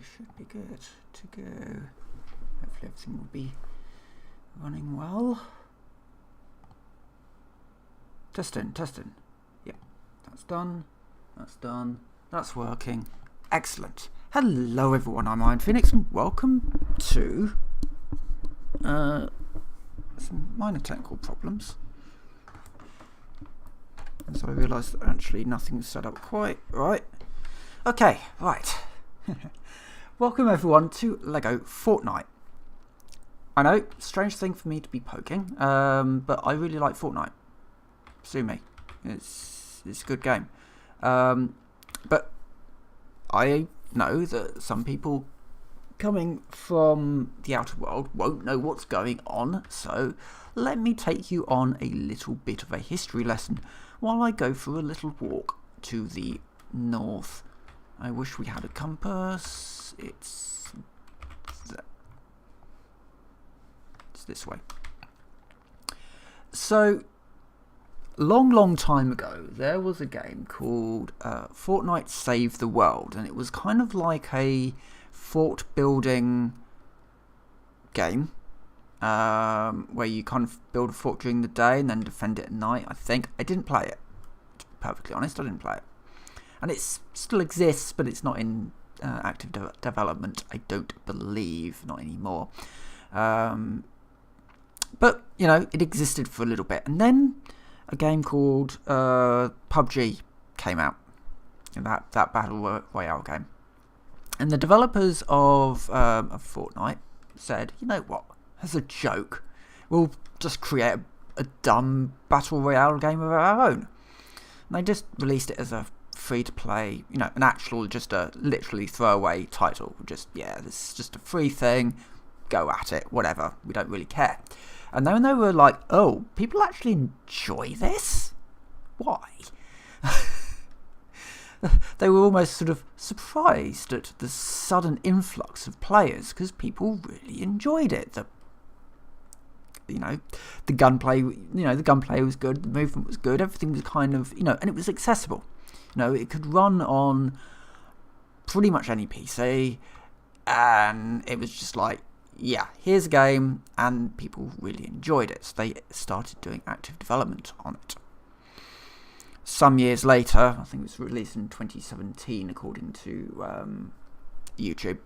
should be good to go. Hopefully everything will be running well. Testing. Yep, that's done. That's working. Excellent. Hello everyone, I'm Iron Phoenix and welcome to some minor technical problems. And so I realised that actually nothing's set up quite right. Okay, right. Welcome everyone to LEGO Fortnite. I know, strange thing for me to be poking, but I really like Fortnite. Sue me. It's a good game. But I know that some people coming from the outer world won't know what's going on, so let me take you on a little bit of a history lesson while I go for a little walk to the north. I wish we had a compass. It's this way. So, long time ago, there was a game called Fortnite Save the World, and it was kind of like a fort building game where you kind of build a fort during the day and then defend it at night, I think. I didn't play it, to be perfectly honest. I didn't play it. And it still exists, but it's not in active development, I don't believe, not anymore. But, you know, it existed for a little bit. And then a game called PUBG came out, that Battle Royale game. And the developers of Fortnite said, you know what, as a joke, we'll just create a dumb Battle Royale game of our own. And they just released it as a free-to-play, you know, an actual, just a literally throwaway title. Just, yeah, this is just a free thing, go at it, whatever, we don't really care. And then they were like, oh, people actually enjoy this? Why? They were almost sort of surprised at the sudden influx of players because people really enjoyed it. The gunplay, the gunplay was good, the movement was good, everything was kind of, and it was accessible. It could run on pretty much any PC, and it was just like, yeah, here's a game, and people really enjoyed it. So they started doing active development on it. Some years later, I think it was released in 2017, according to YouTube.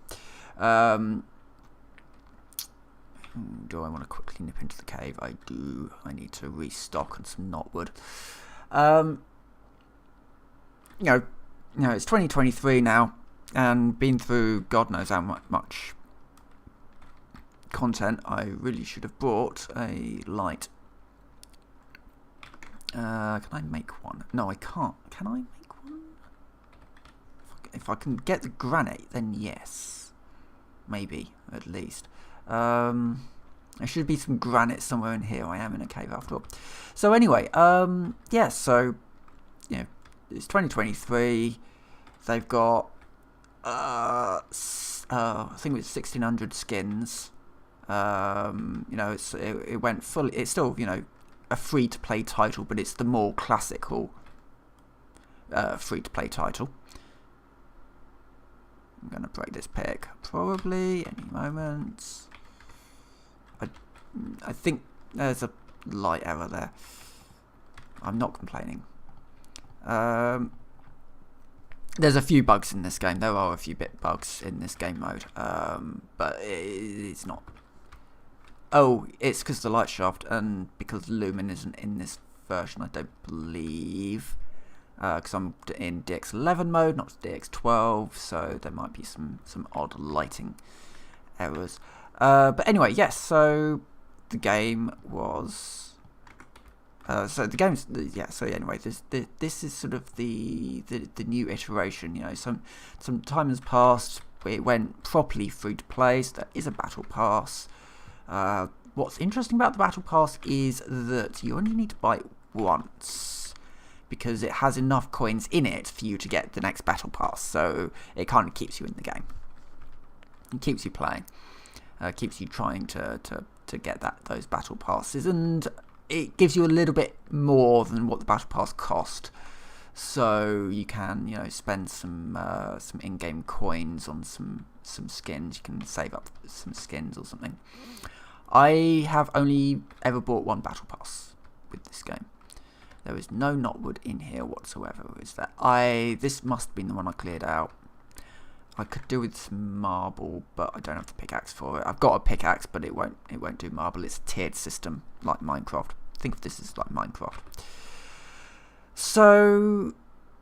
Do I want to quickly nip into the cave? I do. I need to restock on some knotwood. It's 2023 now, and been through God knows how much content. I really should have brought a light. Can I make one? No, I can't. Can I make one? If I can get the granite, then yes. Maybe, at least. There should be some granite somewhere in here. I am in a cave after all. So anyway, yeah, so, it's 2023. They've got, I think it was 1,600 skins. It went fully. It's still, a free-to-play title, but it's the more classical free-to-play title. I'm going to break this pick probably any moment. I think there's a light error there. I'm not complaining. There's a few bugs in this game. There are a few bugs in this game mode, but it's not. Oh, it's because the light shaft and because Lumen isn't in this version, I don't believe. Because I'm in DX11 mode, not DX12, so there might be some odd lighting errors. But anyway, yes, so the game was... so anyway, this is sort of the new iteration. Some time has passed. It went properly free to play, so there is a battle pass. What's interesting about the battle pass is that you only need to buy it once because it has enough coins in it for you to get the next battle pass. So it kind of keeps you in the game. It keeps you playing. Keeps you trying to get those battle passes, and it gives you a little bit more than what the battle pass cost. So you can, spend some in-game coins on some skins. You can save up some skins or something. I have only ever bought one battle pass with this game. There is no knotwood in here whatsoever. Is there? This must have been the one I cleared out. I could do with some marble, but I don't have the pickaxe for it. I've got a pickaxe, but it won't do marble. It's a tiered system like Minecraft. Think of this as like Minecraft. So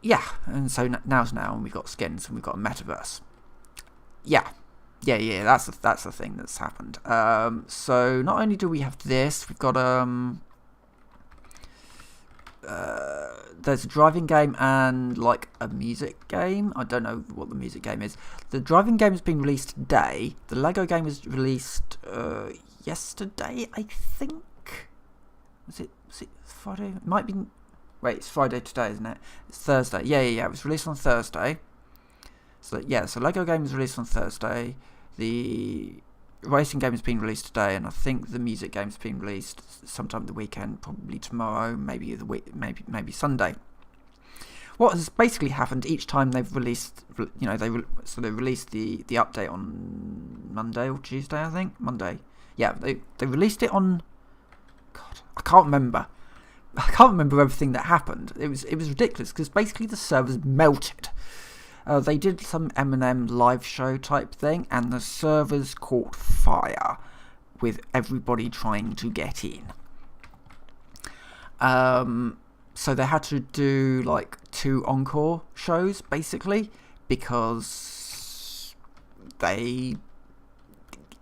yeah, and so now's now, and we've got skins and we've got a metaverse. Yeah. That's the thing that's happened. So not only do we have this, we've got there's a driving game and like a music game. I don't know what the music game is. The driving game has been released today. The Lego game was released yesterday, I think. Was it Friday? It might be. Wait, it's Friday today, isn't it? It's Thursday. Yeah. It was released on Thursday. So Lego game was released on Thursday. The racing game has been released today, and I think the music game has been released sometime the weekend, probably tomorrow, maybe maybe Sunday. What has basically happened each time they've released, they released the update on Monday or Tuesday, I think. Monday. Yeah, they released it on. God, I can't remember. I can't remember everything that happened. It was ridiculous because basically the servers melted. They did some Eminem live show type thing, and the servers caught fire with everybody trying to get in. So they had to do like 2 encore shows basically because they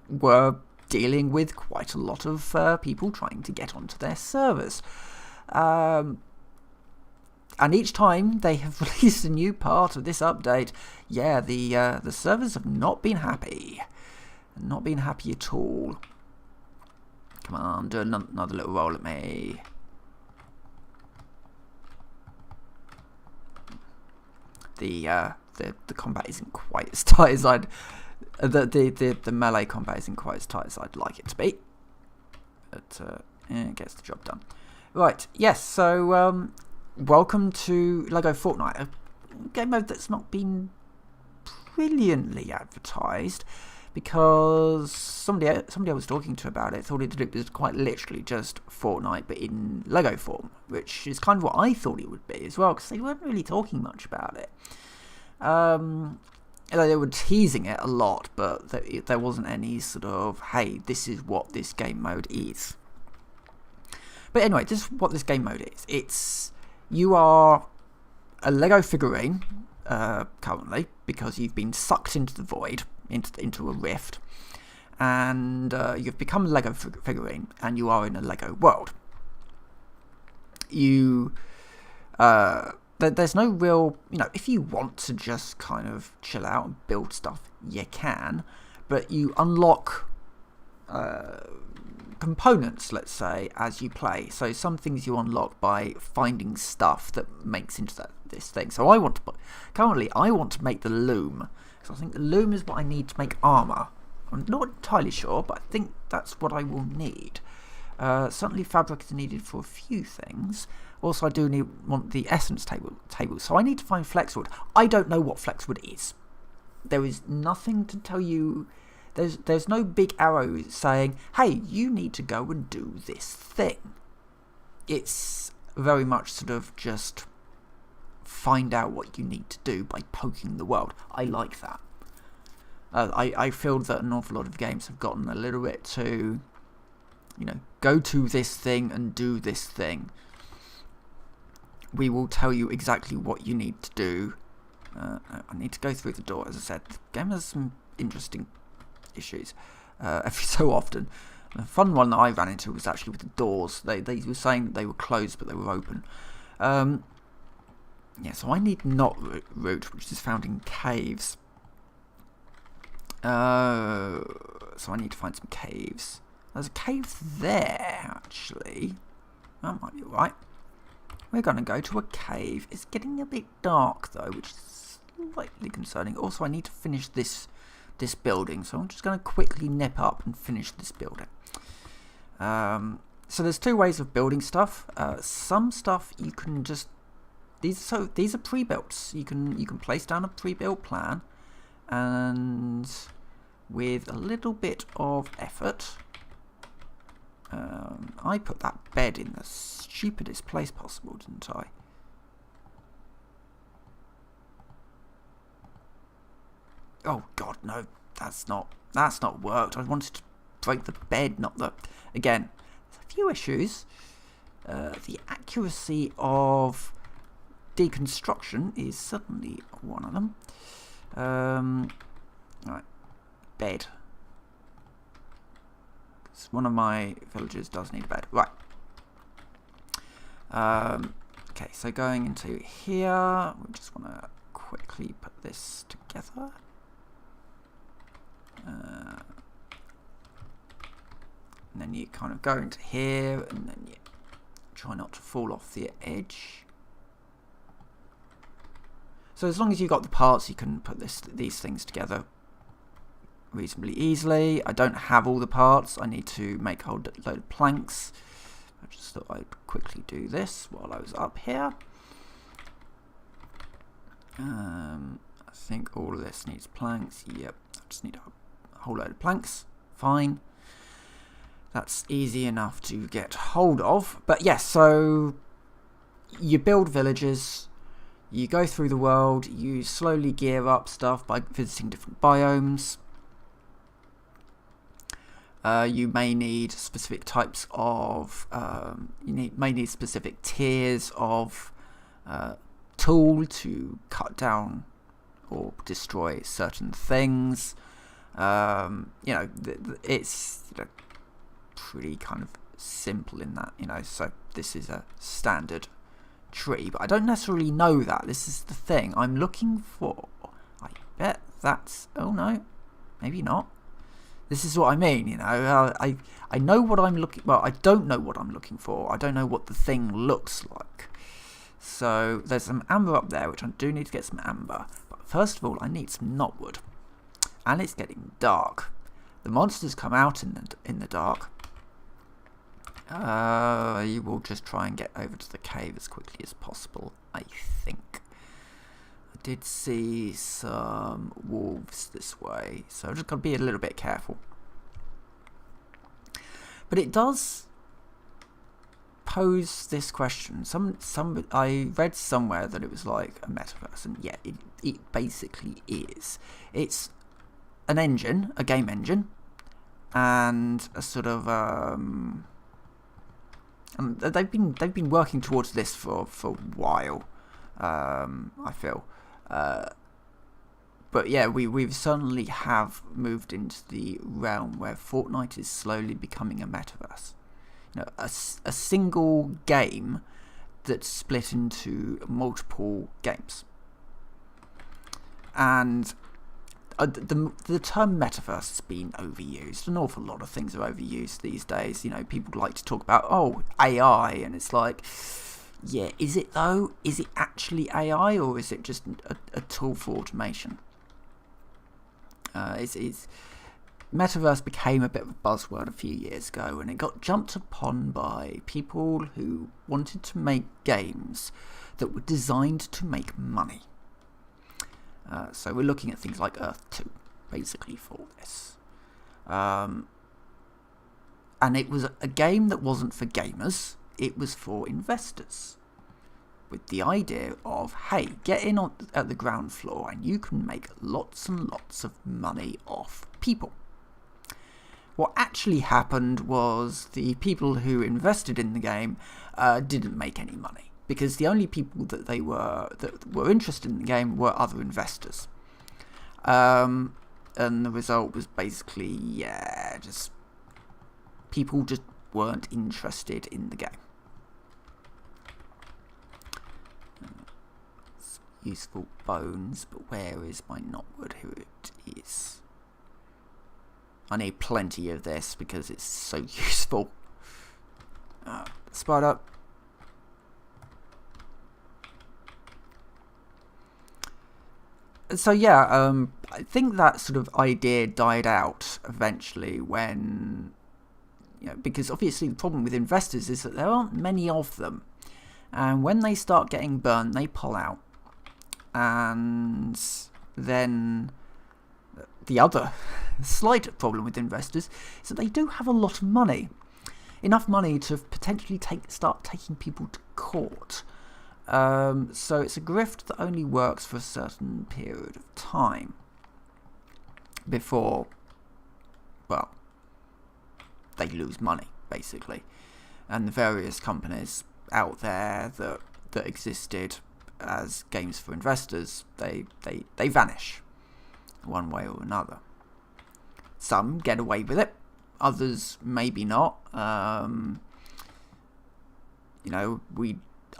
were dealing with quite a lot of people trying to get onto their servers. And each time they have released a new part of this update, the servers have not been happy. Not been happy at all. Come on, do another little roll at me. The combat isn't quite as tight as I'd. The melee combat isn't quite as tight as I'd like it to be. But it gets the job done. Right. Yes. So. Welcome to Lego Fortnite, a game mode that's not been brilliantly advertised because somebody I was talking to about it thought it was quite literally just Fortnite but in Lego form, which is kind of what I thought it would be as well because they weren't really talking much about it. They were teasing it a lot, but there wasn't any sort of, hey, this is what this game mode is. But anyway, this is what this game mode is. You are a Lego figurine currently because you've been sucked into the void, into a rift, and you've become a Lego figurine, and you are in a Lego world. There's no real, if you want to just kind of chill out and build stuff, you can, but you unlock components, let's say, as you play. So some things you unlock by finding stuff that makes into this thing. So I want to make the loom. So I think the loom is what I need to make armor. I'm not entirely sure, but I think that's what I will need. Certainly fabric is needed for a few things. Also, I do want the essence table. So I need to find flexwood. I don't know what flexwood is. There is nothing to tell you. There's no big arrow saying, hey, you need to go and do this thing. It's very much sort of just find out what you need to do by poking the world. I like that. I feel that an awful lot of games have gotten a little bit too, go to this thing and do this thing. We will tell you exactly what you need to do. I need to go through the door. As I said, the game has some interesting issues every so often. The fun one that I ran into was actually with the doors. They were saying that they were closed but they were open. So I need knot root, which is found in caves. So I need to find some caves. There's a cave there, actually. That might be right. We're going to go to a cave. It's getting a bit dark though, which is slightly concerning. Also, I need to finish this building, so I'm just going to quickly nip up and finish this building. So there's 2 ways of building stuff. Some stuff you can just these are pre-built. You can place down a pre-built plan, and with a little bit of effort, I put that bed in the stupidest place possible, didn't I? Oh God, no, that's not worked. I wanted to break the bed, not the. Again, there's a few issues. The accuracy of deconstruction is certainly one of them. Right, bed. Because one of my villagers does need a bed. Right. Okay, so going into here, we just want to quickly put this together. And then you kind of go into here, and then you try not to fall off the edge. So as long as you've got the parts, you can put these things together reasonably easily. I don't have all the parts. I need to make a whole load of planks. I just thought I'd quickly do this while I was up here. I think all of this needs planks. Yep, I just need a whole load of planks. Fine. That's easy enough to get hold of. But yes, so you build villages, you go through the world, you slowly gear up stuff by visiting different biomes. You may need specific types of, may need specific tiers of tool to cut down or destroy certain things. It's pretty kind of simple in that, so this is a standard tree, but I don't necessarily know that. This is the thing I'm looking for. I bet that's, oh no, maybe not. This is what I mean, I know what I'm looking, well, I don't know what I'm looking for. I don't know what the thing looks like. So there's some amber up there, which I do need to get some amber, but first of all I need some knotwood. And it's getting dark. The monsters come out in the dark. You will just try and get over to the cave as quickly as possible, I think. I did see some wolves this way, so I've just got to be a little bit careful. But it does pose this question. I read somewhere that it was like a metaverse, and yeah, it basically is. It's an engine, a game engine, and a sort of and they've been working towards this for a while. I feel, but yeah, we've certainly have moved into the realm where Fortnite is slowly becoming a metaverse. A single game that's split into multiple games, and the term metaverse has been overused. An awful lot of things are overused these days. People like to talk about AI, and it's like, yeah, is it though? Is it actually AI, or is it just a tool for automation? Metaverse became a bit of a buzzword a few years ago, and it got jumped upon by people who wanted to make games that were designed to make money. So we're looking at things like Earth 2, basically, for this. And it was a game that wasn't for gamers, it was for investors. With the idea of, hey, get in at the ground floor and you can make lots and lots of money off people. What actually happened was the people who invested in the game didn't make any money, because the only people that were interested in the game were other investors. And the result was basically, just people just weren't interested in the game. Useful bones, but where is my knotwood? Here it is. I need plenty of this because it's so useful. Spider. So yeah, I think that sort of idea died out eventually when, because obviously the problem with investors is that there aren't many of them. And when they start getting burned, they pull out. And then the other slight problem with investors is that they do have a lot of money. Enough money to potentially start taking people to court. So it's a grift that only works for a certain period of time before, well, they lose money, basically. And the various companies out there that existed as games for investors, they vanish one way or another. Some get away with it, others maybe not. I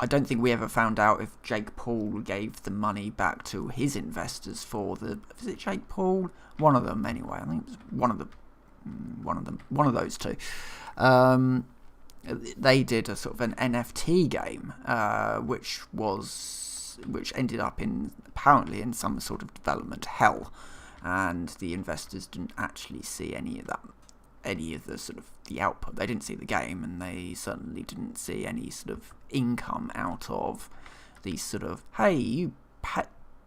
don't think we ever found out if Jake Paul gave the money back to his investors for the... Was it Jake Paul? One of them, anyway. I think it was one of those two. They did a sort of an NFT game, which ended up apparently in some sort of development hell, and the investors didn't actually see any of the sort of the output. They didn't see the game, and they certainly didn't see any sort of income out of these sort of, hey, you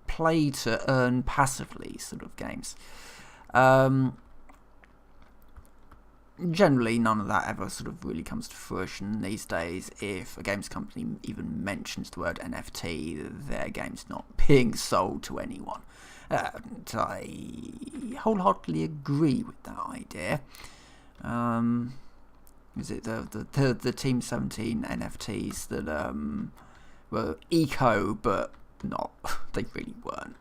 play to earn passively sort of games. Generally, none of that ever sort of really comes to fruition these days. If a games company even mentions the word NFT, their game's not being sold to anyone. I wholeheartedly agree with that idea. Is it the Team 17 NFTs that were eco, but not? They really weren't.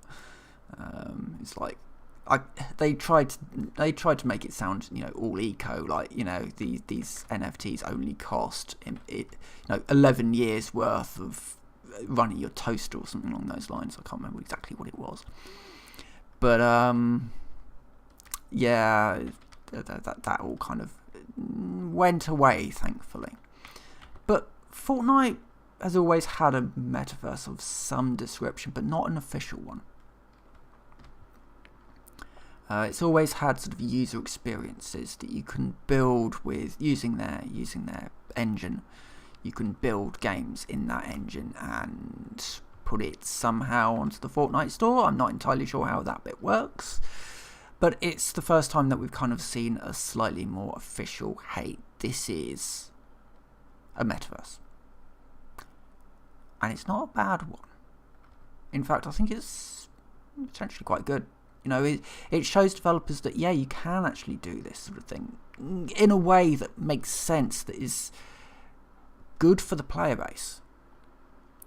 It's like they tried to make it sound, all eco, like, these NFTs only cost 11 years worth of running your toaster or something along those lines. I can't remember exactly what it was, but yeah, that all kind of went away, thankfully. But Fortnite has always had a metaverse of some description, but not an official one. It's always had sort of user experiences that you can build with using their engine. You can build games in that engine and put it somehow onto the Fortnite store. I'm not entirely sure how that bit works, but it's the first time that we've kind of seen a slightly more official, hey, this is a metaverse. And it's not a bad one. In fact, I think it's potentially quite good. It shows developers that, yeah, you can actually do this sort of thing in a way that makes sense, that is good for the player base,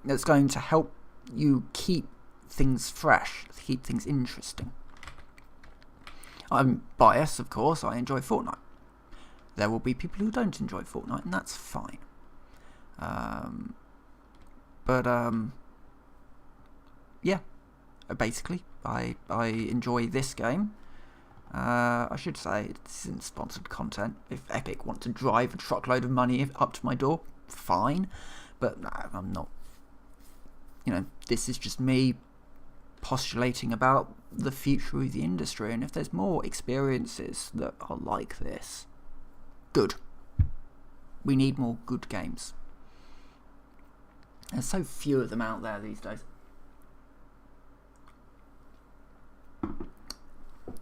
that's going to help you keep things fresh, keep things interesting. I'm biased, of course. I enjoy Fortnite. There will be people who don't enjoy Fortnite, and that's fine. Yeah, basically, I enjoy this game. I should say it's in sponsored content. If Epic want to drive a truckload of money up to my door, fine. But no, I'm not. This is just me postulating about the future of the industry, and if there's more experiences that are like this, good. We need more good games. There's so few of them out there these days.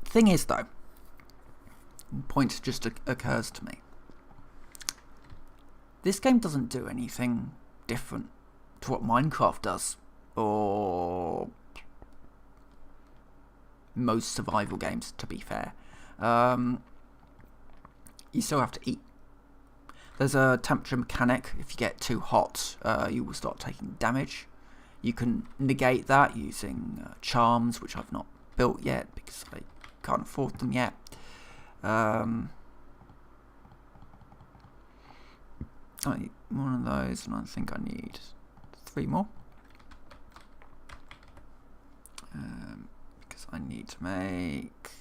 Thing is, though, point just occurs to me. This game doesn't do anything different to what Minecraft does, or most survival games, to be fair. You still have to eat. There's a temperature mechanic. If you get too hot, you will start taking damage. You can negate that using charms, which I've not built yet because I can't afford them yet. I need one of those, and I think I need 3 more. Because I need to make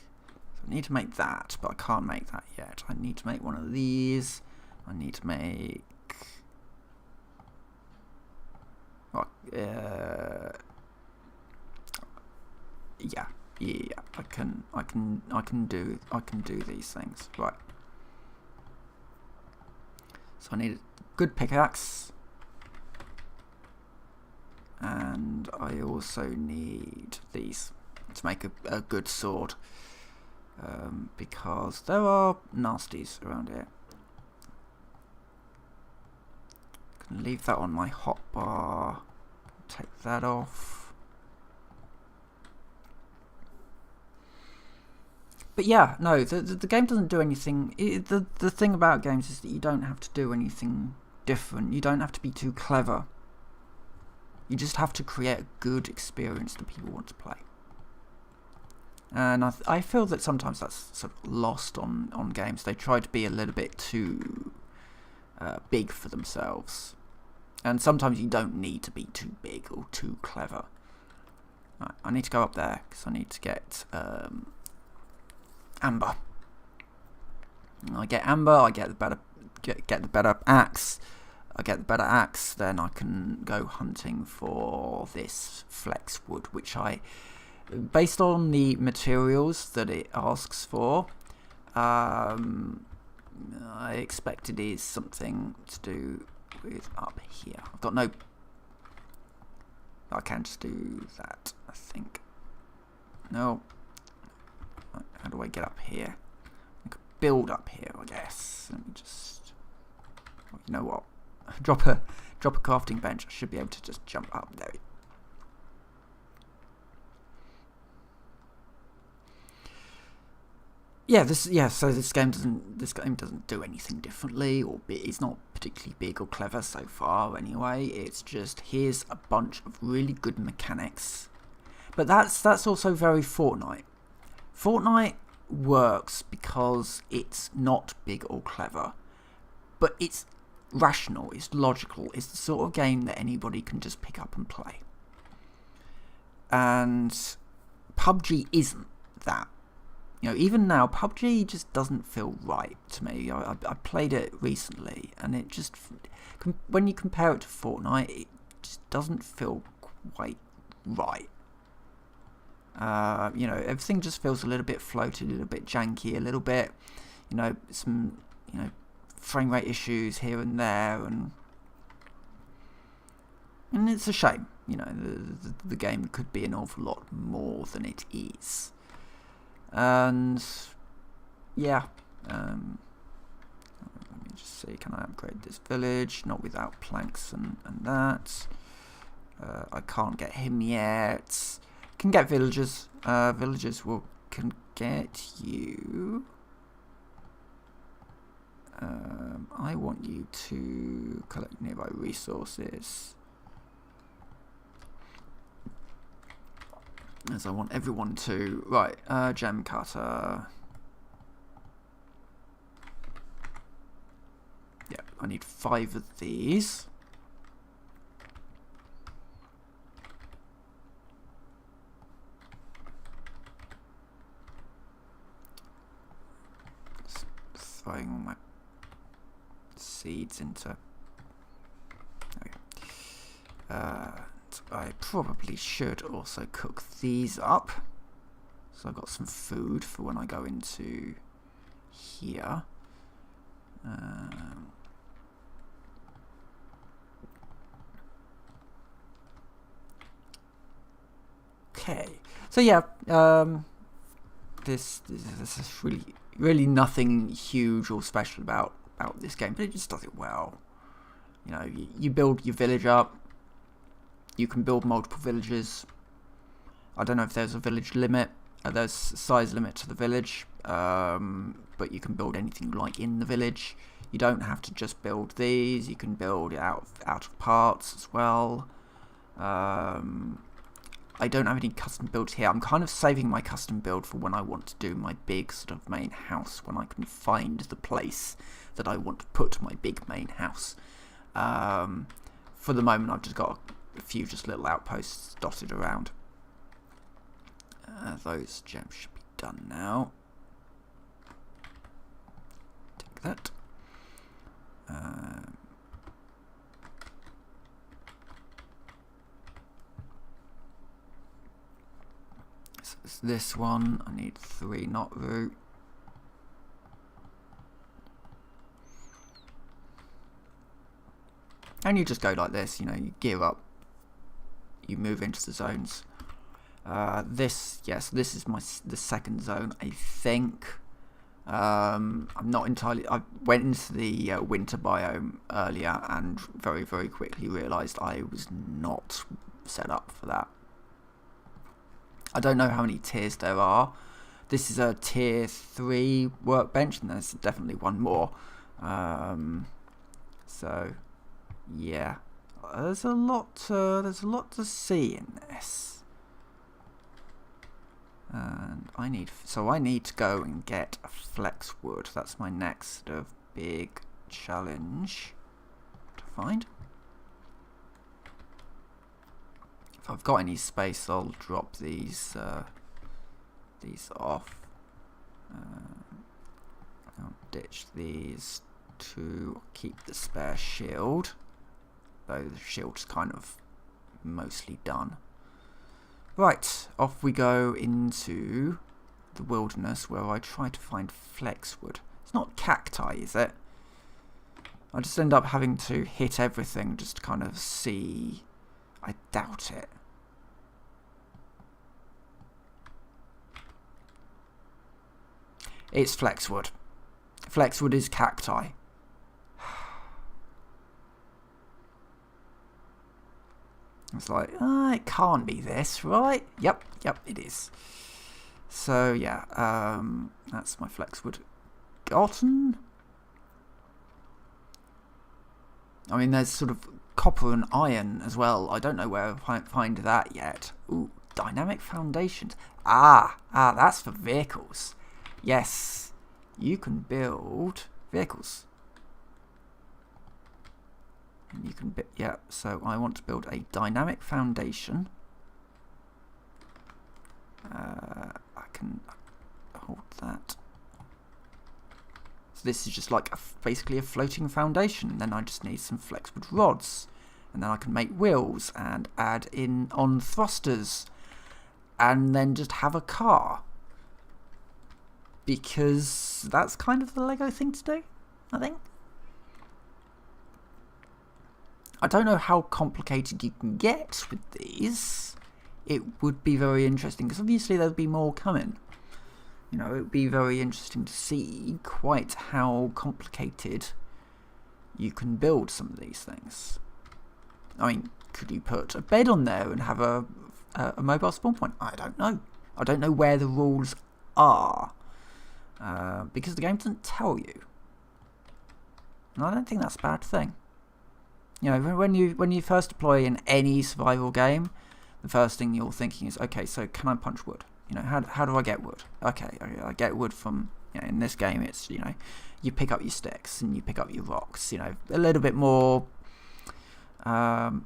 that, but I can't make that yet. I need to make one of these. I need to make yeah. I can do these things, right? So I need a good pickaxe. and I also need these to make a good sword, because there are nasties around here. Can leave that on my hotbar. Take that off. But yeah, no, the game doesn't do anything. The thing about games is that you don't have to do anything different. You don't have to be too clever. You just have to create a good experience that people want to play. And I feel that sometimes that's sort of lost on games. They try to be a little bit too big for themselves. And sometimes you don't need to be too big or too clever. Right, I need to go up there because I need to get amber. I get amber, I get the better axe. I get the better axe, then I can go hunting for this flex wood, which based on the materials that it asks for, I expect it is something to do with up here. I've got no... I can just do that, I think. No. How do I get up here? I could build up here, I guess. Let me just... Oh, you know what? Drop a crafting bench. I should be able to just jump up there. So this game doesn't do anything differently, or it's not particularly big or clever so far. Anyway, it's just here's a bunch of really good mechanics. But that's also very Fortnite. Fortnite works because it's not big or clever, but it's rational, it's logical, it's the sort of game that anybody can just pick up and play. And PUBG isn't that. You know, even now, PUBG just doesn't feel right to me. I played it recently, and it just, when you compare it to Fortnite, it just doesn't feel quite right. You know, everything just feels a little bit floated, a little bit janky, a little bit, you know, some, you know, frame rate issues here and there, and it's a shame. You know, the game could be an awful lot more than it is. And yeah, let me just see, can I upgrade this village? Not without planks and that. I can't get him yet. Can get villagers. Villagers can get you. I want you to collect nearby resources, as I want everyone to. Right, gem cutter. Yeah, I need 5 of these. Just throwing all my seeds into. I probably should also cook these up, so I've got some food for when I go into here. Okay, so yeah, this is really nothing huge or special about this game, but it just does it well. You know, you build your village up. You can build multiple villages. I don't know if there's a village limit. There's a size limit to the village, but you can build anything like in the village. You don't have to just build these. You can build it out of parts as well. I don't have any custom builds here. I'm kind of saving my custom build for when I want to do my big sort of main house, when I can find the place that I want to put my big main house. For the moment, I've just got a few just little outposts dotted around. Those gems should be done now. Take that. So it's this one. I need 3 knot root. And you just go like this, you know, you gear up. you move into the zones. This is the second zone, I think. I'm not entirely. I went into the winter biome earlier and very, very quickly realised I was not set up for that. I don't know how many tiers there are. This is a tier 3 workbench, and there's definitely one more. So, yeah, there's a lot to see in this. And I need to go and get a flex wood. That's my next sort of big challenge to find. If I've got any space, I'll drop these off. I'll ditch these to keep the spare shield, though the shield's kind of mostly done. Right, off we go into the wilderness where I try to find flexwood. It's not cacti, is it? I just end up having to hit everything just to kind of see. I doubt it. It's flexwood. Flexwood is cacti. It's like, it can't be this, right? Yep, it is. So, yeah, that's my flexwood gotten. I mean, there's sort of copper and iron as well. I don't know where I find that yet. Ooh, dynamic foundations. That's for vehicles. Yes, you can build vehicles. And you can so I want to build a dynamic foundation. I can hold that. So this is just like basically a floating foundation. And then I just need some flexwood rods, and then I can make wheels and add in on thrusters, and then just have a car. Because that's kind of the Lego thing to do, I think. I don't know how complicated you can get with these. It would be very interesting, because obviously there'll be more coming. You know, it would be very interesting to see quite how complicated you can build some of these things. I mean, could you put a bed on there and have a mobile spawn point? I don't know. I don't know where the rules are, because the game doesn't tell you. And I don't think that's a bad thing. You know, when you first deploy in any survival game, the first thing you're thinking is, okay, so can I punch wood? You know, how do I get wood? Okay, I get wood from, you know, in this game it's, you know, you pick up your sticks and you pick up your rocks, you know, a little bit more,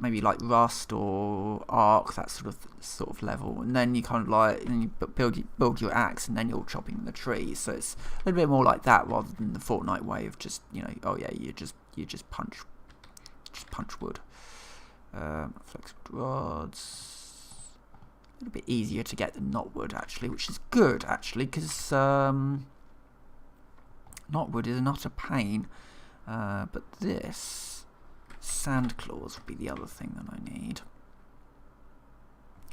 maybe like rust or arc, that sort of level, and then you kind of like, and you build your axe, and then you're chopping the trees. So it's a little bit more like that rather than the Fortnite way of just, you know, oh yeah, you just punch wood. Flexible rods. A little bit easier to get than knotwood, actually, which is good, actually, because knotwood is not a pain. But this sand claws would be the other thing that I need.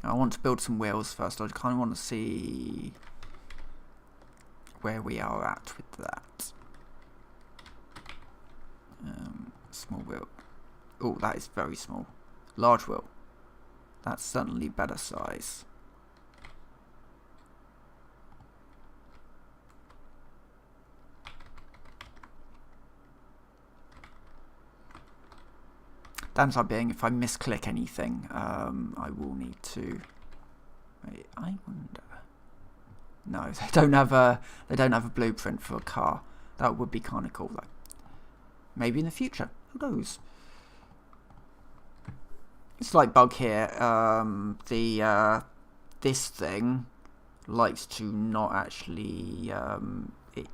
I want to build some wheels first. I kind of want to see where we are at with that. Small wheel. Oh, that is very small. Large wheel. That's certainly better size. Downside being, if I misclick anything, I will need to. Wait, I wonder. No, they don't have a blueprint for a car. That would be kind of cool, though. Maybe in the future. Who knows? It's like bug here. This thing likes to not actually. It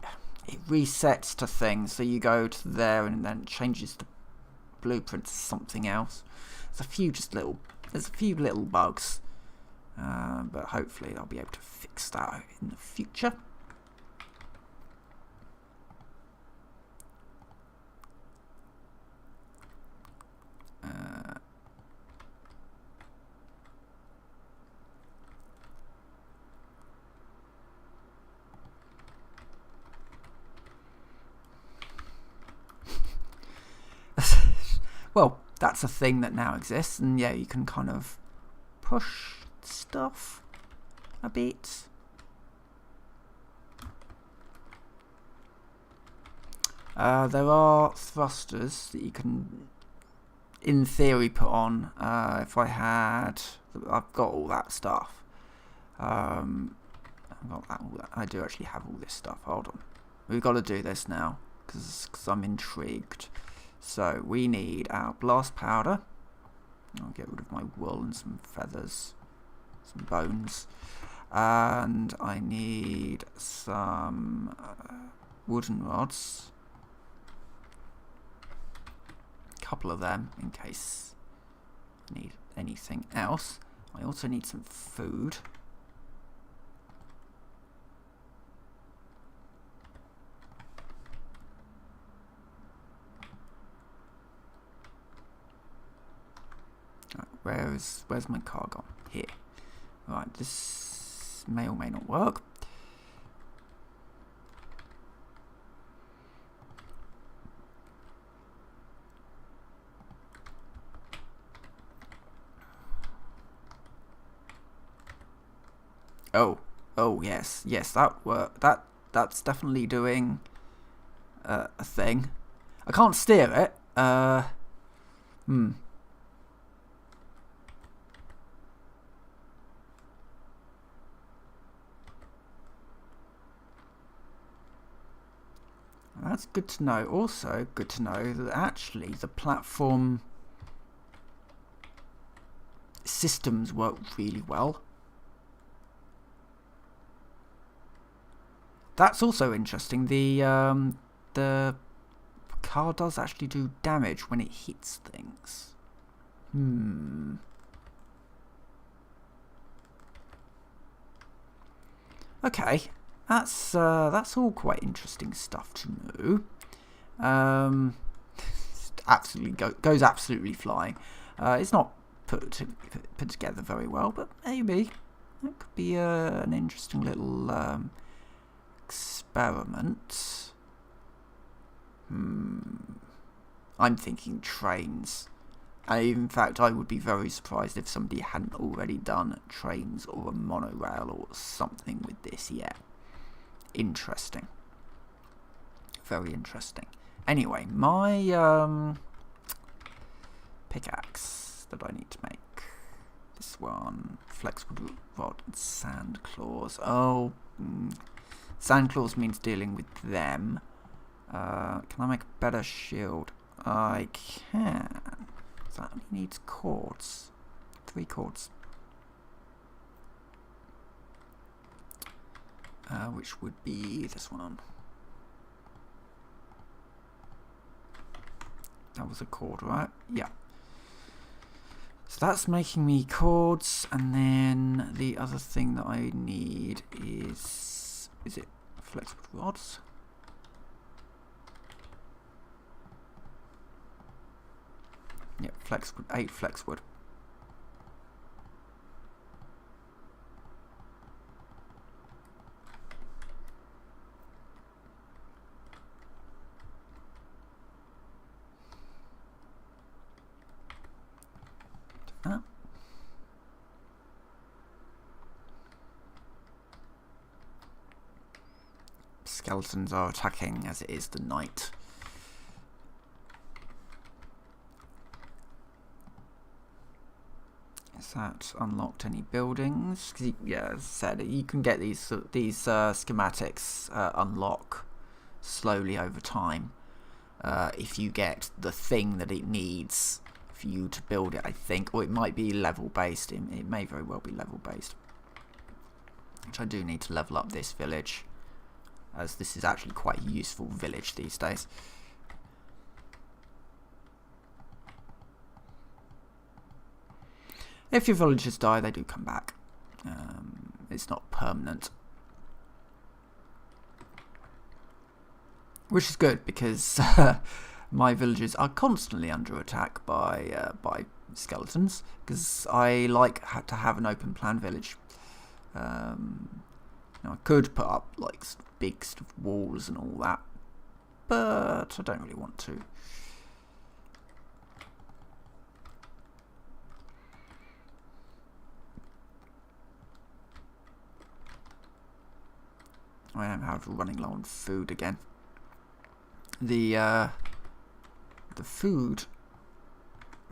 resets to things, so you go to there and then it changes the blueprint to something else. There's a few little bugs, but hopefully I'll be able to fix that in the future. well, that's a thing that now exists, and yeah, you can kind of push stuff a bit. There are thrusters that you can, in theory, put on. If I had, I've got all that stuff. I do actually have all this stuff. Hold on, we've got to do this now because I'm intrigued. So we need our blast powder. I'll get rid of my wool and some feathers, some bones, and I need some wooden rods. A couple of them in case I need anything else. I also need some food. Where's my car gone? Here. Right, this may or may not work. Oh yes, that worked. That's definitely doing a thing. I can't steer it. That's good to know. Also, good to know that actually the platform systems work really well. That's also interesting. The car does actually do damage when it hits things. Okay. That's all quite interesting stuff to know. Absolutely goes absolutely flying. It's not put together very well, but maybe that could be an interesting little experiment. I'm thinking trains. In fact, I would be very surprised if somebody hadn't already done trains or a monorail or something with this yet. Interesting. Very interesting. Anyway, my pickaxe that I need to make. This one. Flexible rod and sand claws. Oh, sand claws means dealing with them. Can I make a better shield? I can. That only needs cords. 3 cords. Which would be this one. That was a cord, right? Yeah. So that's making me cords, and then the other thing that I need is it flexible rods? Yeah, 8 flexwood. Skeletons are attacking as it is the night. Has that unlocked any buildings? Yeah, as I said, you can get these schematics unlock slowly over time if you get the thing that it needs for you to build it, I think. Or it might be level based. It may very well be level based. Which I do need to level up this village, as this is actually quite a useful village these days. If your villagers die, they do come back. It's not permanent. Which is good, because my villagers are constantly under attack by skeletons, because I like to have an open plan village. Now I could put up like big walls and all that, but I don't really want to. I am, however, running low on food again. The food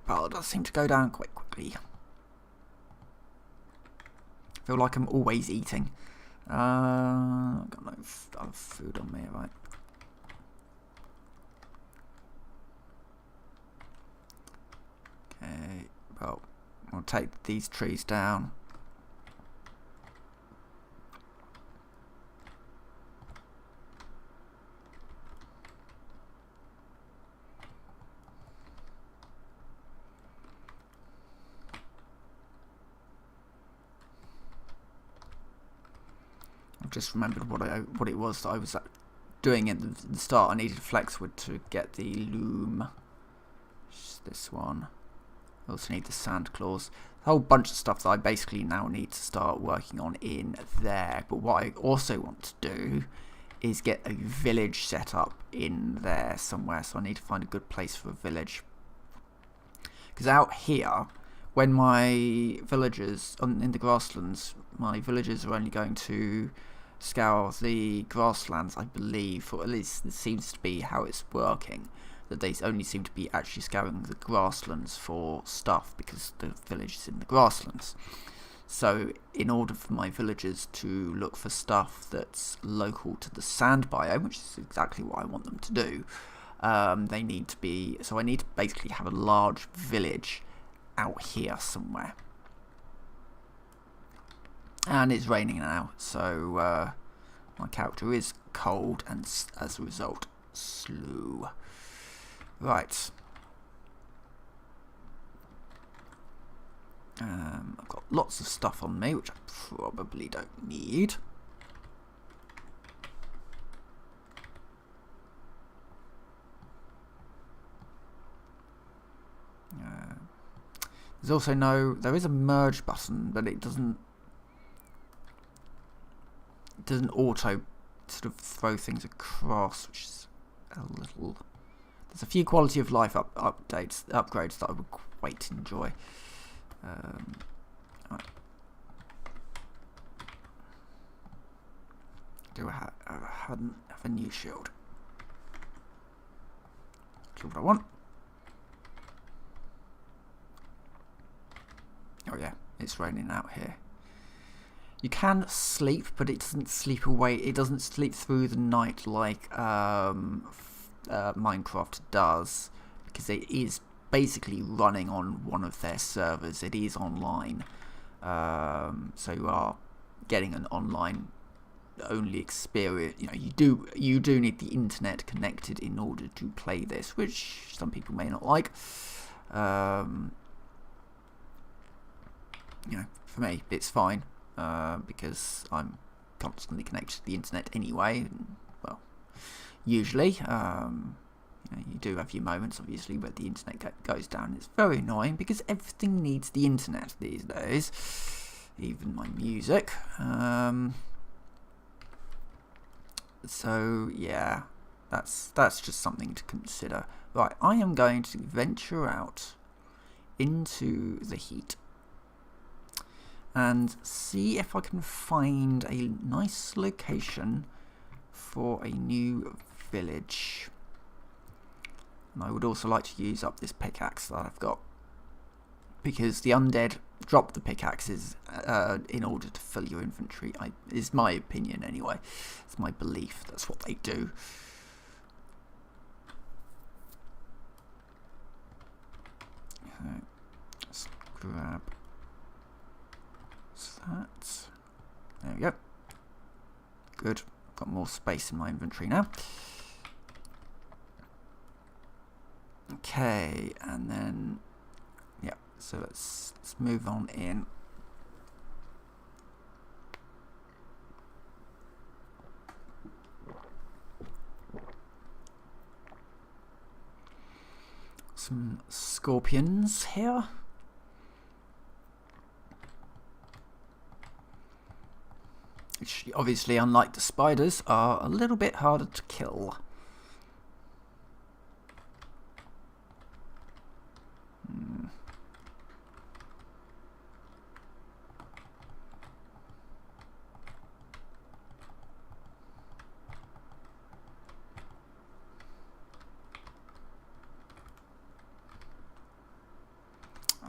pile does seem to go down quite quickly. I feel like I'm always eating. I've got no other food on me, right? Okay, well, we'll take these trees down. I've just remembered what it was that I was doing at the start. I needed flexwood to get the loom. Just this one. I also need the sand claws. A whole bunch of stuff that I basically now need to start working on in there. But what I also want to do is get a village set up in there somewhere. So I need to find a good place for a village. Because out here, when my villagers in the grasslands, my villagers are only going to scour the grasslands, I believe, or at least it seems to be how it's working. That they only seem to be actually scouring the grasslands for stuff because the village is in the grasslands. So in order for my villagers to look for stuff that's local to the sand biome, which is exactly what I want them to do, they need to be... So I need to basically have a large village out here somewhere. And it's raining now, so my character is cold and as a result slow. Right. I've got lots of stuff on me, which I probably don't need. There's also there is a merge button, but it doesn't auto sort of throw things across, which is a little... There's a few quality of life upgrades that I would quite enjoy. Right. Do I have a new shield? That's what I want. Oh yeah, it's raining out here. You can sleep, but it doesn't sleep away. It doesn't sleep through the night like Minecraft does, because it is basically running on one of their servers. It is online, so you are getting an online only experience. You know, you do need the internet connected in order to play this, which some people may not like. You know, for me, it's fine because I'm constantly connected to the internet anyway. And, well, usually, you know, you do have your moments, obviously, where the internet goes down. It's very annoying because everything needs the internet these days, even my music. So yeah, that's just something to consider. Right, I am going to venture out into the heat and see if I can find a nice location for a new village. And I would also like to use up this pickaxe that I've got, because the undead drop the pickaxes in order to fill your inventory. Is my opinion anyway. It's my belief. That's what they do. Okay, let's grab that. There we go. Good. I've got more space in my inventory now. Okay, and then yeah. So let's move on in. Some scorpions here. Which obviously, unlike the spiders, are a little bit harder to kill.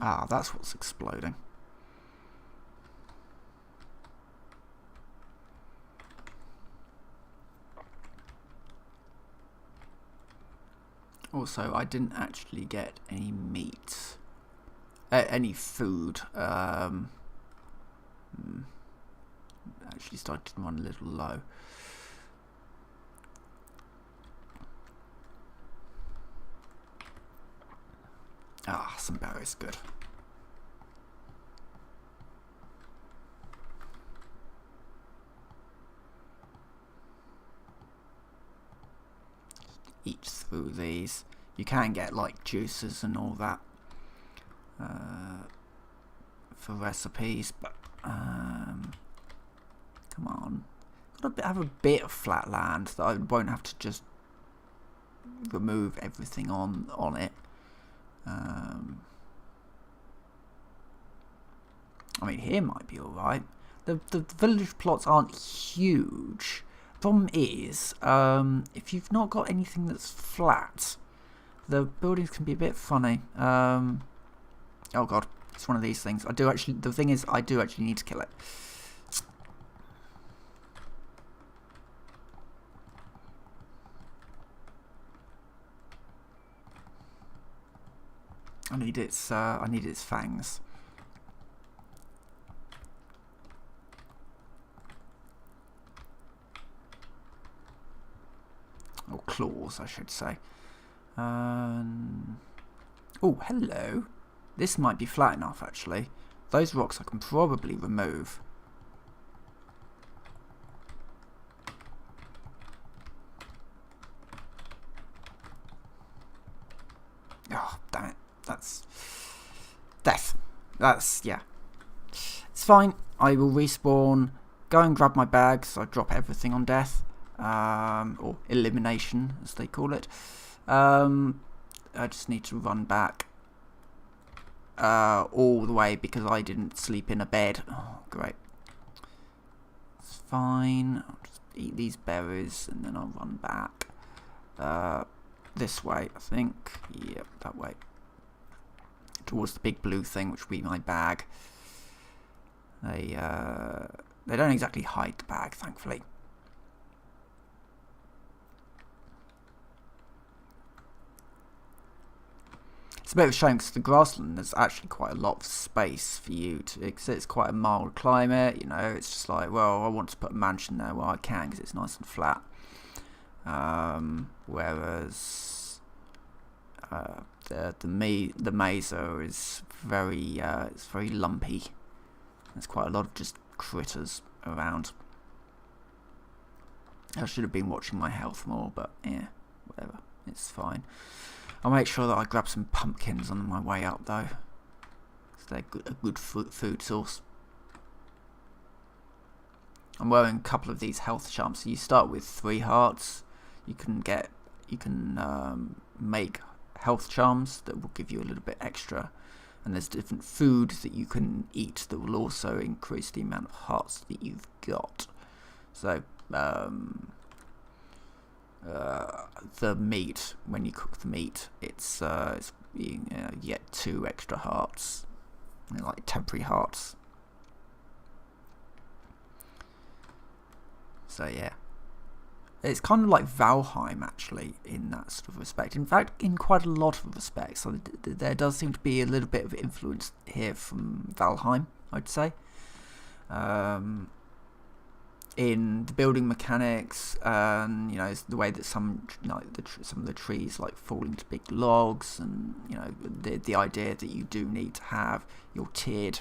Ah, that's what's exploding. Also, I didn't actually get any meat. Any food. Actually started to run a little low. Ah, some berries, good. Eat through these. You can get like juices and all that for recipes, but come on, gotta have a bit of flat land that I won't have to just remove everything on it. I mean, here might be alright. The village plots aren't huge. Problem is, if you've not got anything that's flat, the buildings can be a bit funny. Oh god, it's one of these things. The thing is, I do actually need to kill it. I need its fangs. Or claws, I should say. Oh, hello. This might be flat enough, actually. Those rocks I can probably remove. Oh, damn it. That's death. Yeah. It's fine. I will respawn, go and grab my bags. I drop everything on death. Or elimination, as they call it. I just need to run back all the way because I didn't sleep in a bed. Oh, great. It's fine. I'll just eat these berries and then I'll run back. This way, I think. Yep, that way. Towards the big blue thing, which will be my bag. They don't exactly hide the bag, thankfully. It's a bit of a shame because the grassland there's actually quite a lot of space for you to. It's quite a mild climate, you know. It's just like, well, I want to put a mansion there where I can because it's nice and flat. Whereas the mesa is very it's very lumpy. There's quite a lot of just critters around. I should have been watching my health more, but yeah, whatever. It's fine. I'll make sure that I grab some pumpkins on my way up, though. Because they're a good food source. I'm wearing a couple of these health charms. So you start with 3 hearts. You can make health charms that will give you a little bit extra. And there's different food that you can eat that will also increase the amount of hearts that you've got. So, the meat, when you cook the meat, you get 2 extra hearts, like temporary hearts. So yeah, it's kind of like Valheim actually in that sort of respect. In fact, in quite a lot of respects, so there does seem to be a little bit of influence here from Valheim, I'd say. In the building mechanics, and the way that some of the trees like fall into big logs, and the idea that you do need to have your tiered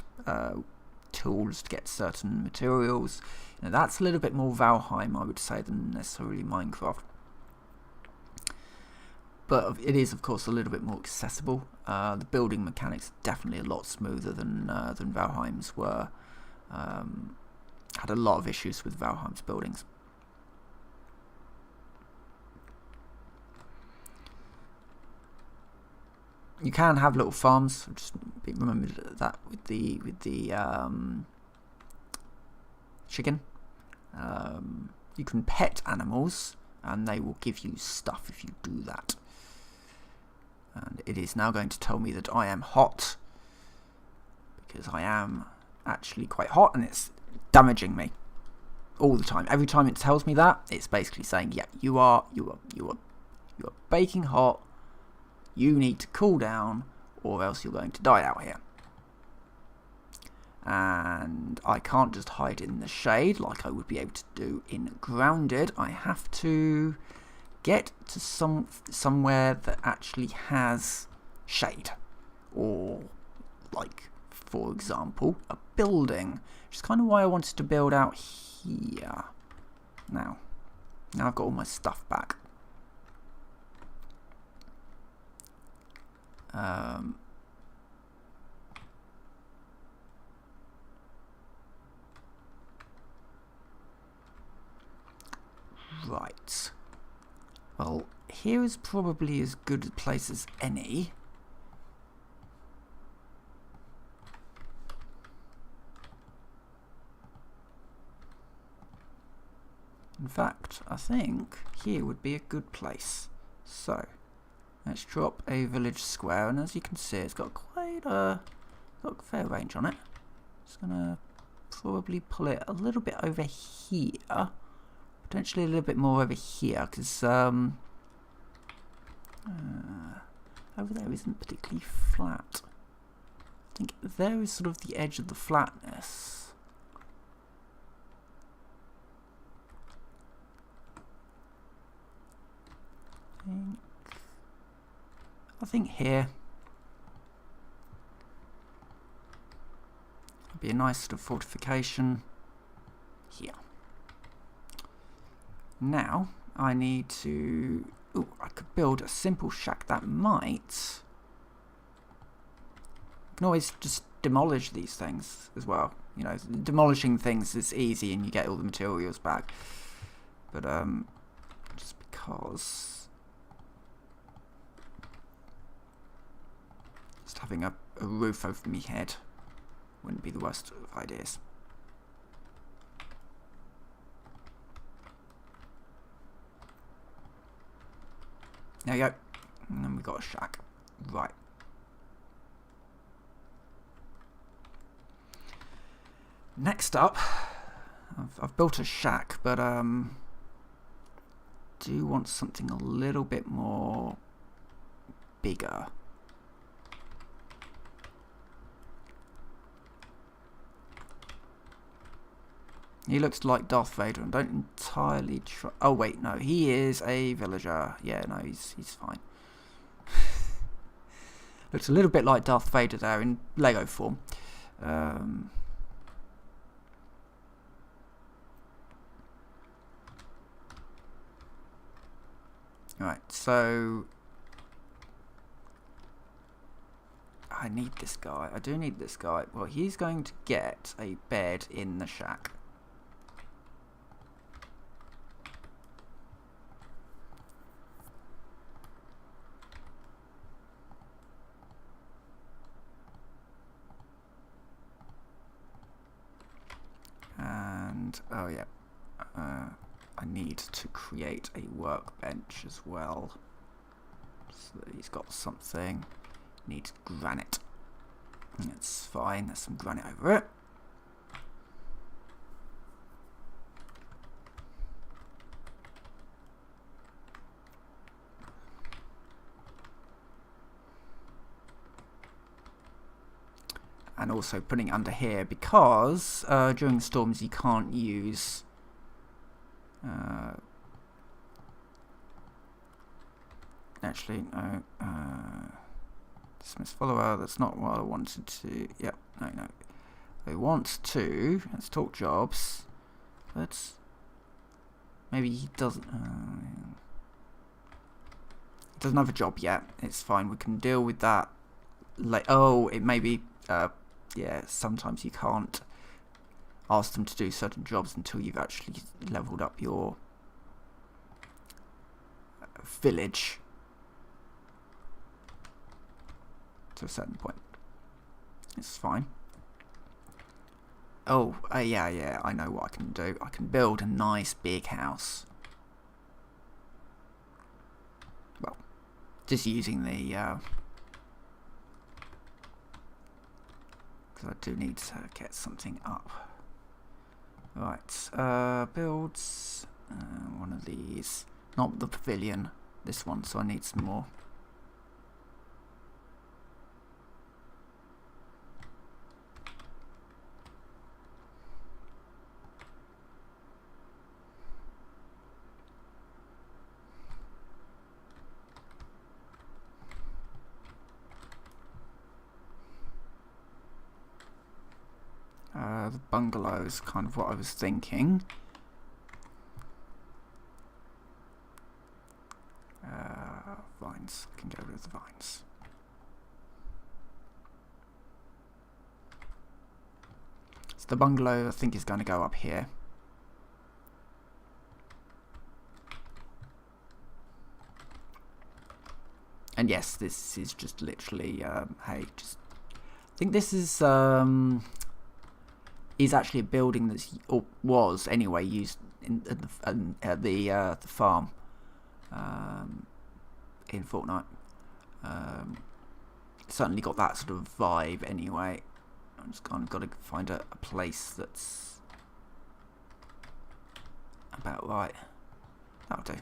tools to get certain materials. That's a little bit more Valheim, I would say, than necessarily Minecraft. But it is, of course, a little bit more accessible. The building mechanics are definitely a lot smoother than Valheim's were. Had a lot of issues with Valheim's buildings. You can have little farms. Just remember that with the chicken. You can pet animals, and they will give you stuff if you do that. And it is now going to tell me that I am hot. because I am actually quite hot and it's damaging me all the time. Every time it tells me that, it's basically saying, yeah, you are baking hot. You need to cool down, or else you're going to die out here. And I can't just hide in the shade like I would be able to do in Grounded. I have to get to somewhere that actually has shade, or like, for example, a building, which is kind of why I wanted to build out here. Now I've got all my stuff back. Right. Well, here is probably as good a place as any. In fact, I think here would be a good place. So, let's drop a village square, and as you can see, it's got quite a fair range on it. Just gonna probably pull it a little bit over here. Potentially a little bit more over here, because over there isn't particularly flat. I think there is sort of the edge of the flatness. I think here would be a nice sort of fortification here. Now, I need to... Ooh, I could build a simple shack that might... I can always just demolish these things as well. You know, demolishing things is easy and you get all the materials back. But, just because... Just having a roof over my head wouldn't be the worst of ideas. There we go. And then we've got a shack. Right. Next up, I've built a shack, but do want something a little bit more bigger. He looks like Darth Vader, and don't entirely trust... Oh wait, no, he is a villager. Yeah, no, he's fine. Looks a little bit like Darth Vader there in Lego form. Right, so I need this guy. I do need this guy. Well, he's going to get a bed in the shack. And, oh yeah, I need to create a workbench as well, so that he's got something. Needs granite. That's fine, there's some granite over it. And also putting it under here because during storms you can't use actually no dismiss follower. That's not what I wanted to. Yep, no. I want to. Let's talk jobs. Let's. Maybe he doesn't. He doesn't have a job yet. It's fine. We can deal with that. Like, oh, it may be. Yeah, sometimes you can't ask them to do certain jobs until you've actually leveled up your village to a certain point. It's fine. Oh, yeah, I know what I can do. I can build a nice big house. Well, just using the... because I do need to get something up. Right, builds one of these, not the pavilion, this one, so I need some more. The bungalow is kind of what I was thinking. Vines. I can get rid of the vines. So the bungalow, I think, is going to go up here. And yes, this is just literally, hey, just... I think this is actually a building that's, or was anyway, used at the farm in Fortnite. Certainly got that sort of vibe anyway. I'm just kind of got to find a place that's about right. That'll do.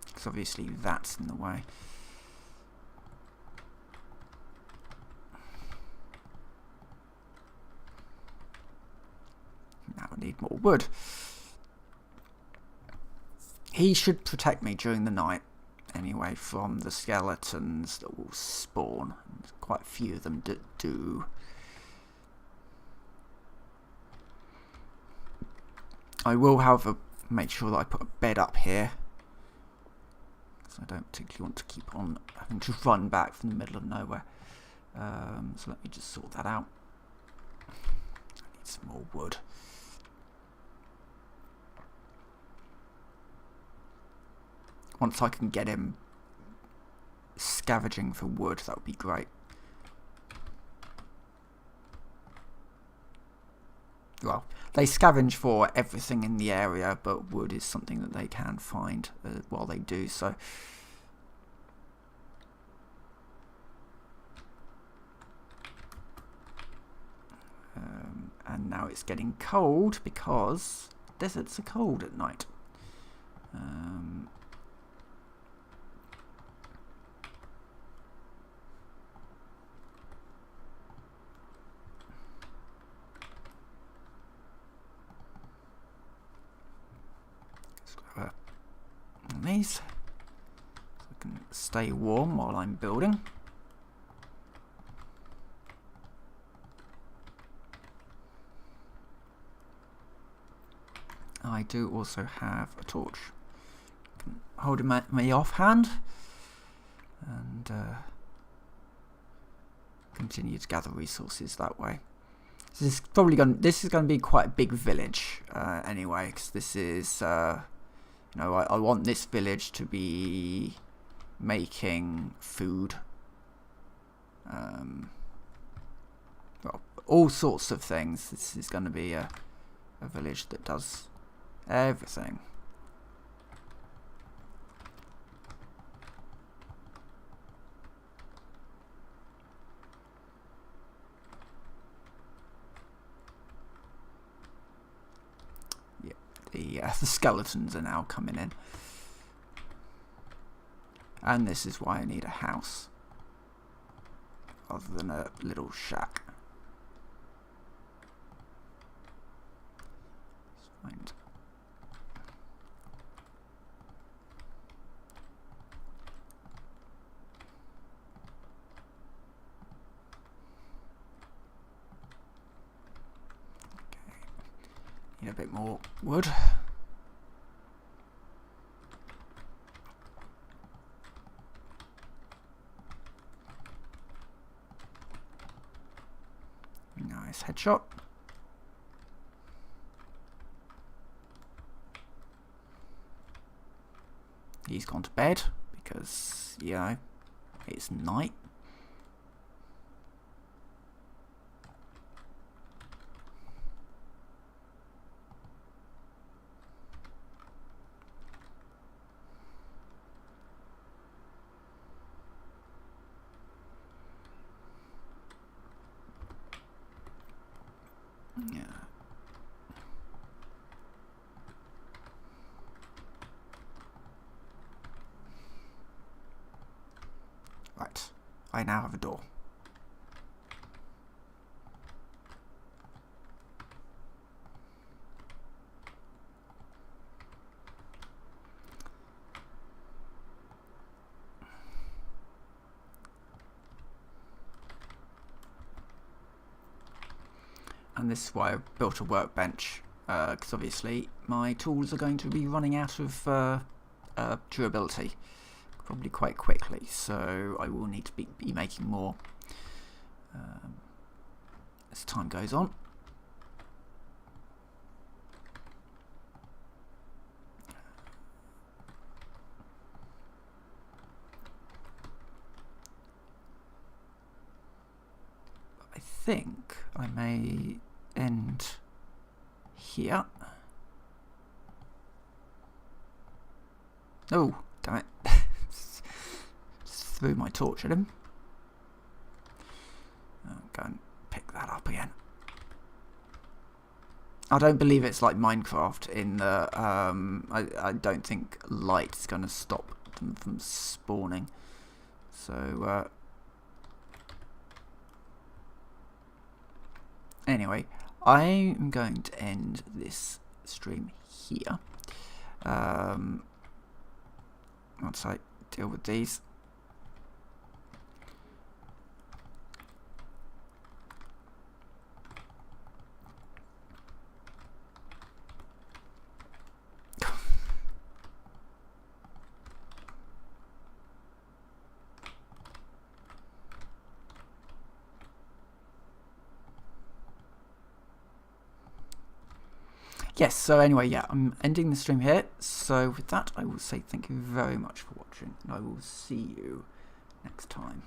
Because obviously that's in the way. Now I need more wood. He should protect me during the night anyway from the skeletons that will spawn. There's quite a few of them that do. I will, however, make sure that I put a bed up here, because I don't particularly want to keep on having to run back from the middle of nowhere. So let me just sort that out. I need some more wood. Once I can get him scavenging for wood, that would be great. Well, they scavenge for everything in the area, but wood is something that they can find while they do so. And now it's getting cold because deserts are cold at night. These so I can stay warm while I'm building. I do also have a torch. I can hold it in my offhand and continue to gather resources that way. This is going to be quite a big village anyway, because this is. You know, I want this village to be making food. Well, all sorts of things. This is going to be a village that does everything. The skeletons are now coming in, and this is why I need a house rather than a little shack. Let's find need a bit more wood. Nice headshot. He's gone to bed because, you know, it's night. I now have a door. And this is why I built a workbench, because obviously my tools are going to be running out of durability probably quite quickly, so I will need to be making more as time goes on. I think I may end here. Oh, damn it. Just threw my torch at him. I'll go and pick that up again. I don't believe it's like Minecraft in the... I don't think light is going to stop them from spawning. So... anyway, I'm going to end this stream here. Once I deal with these. Yes, so anyway, yeah, I'm ending the stream here. So with that, I will say thank you very much for watching, and I will see you next time.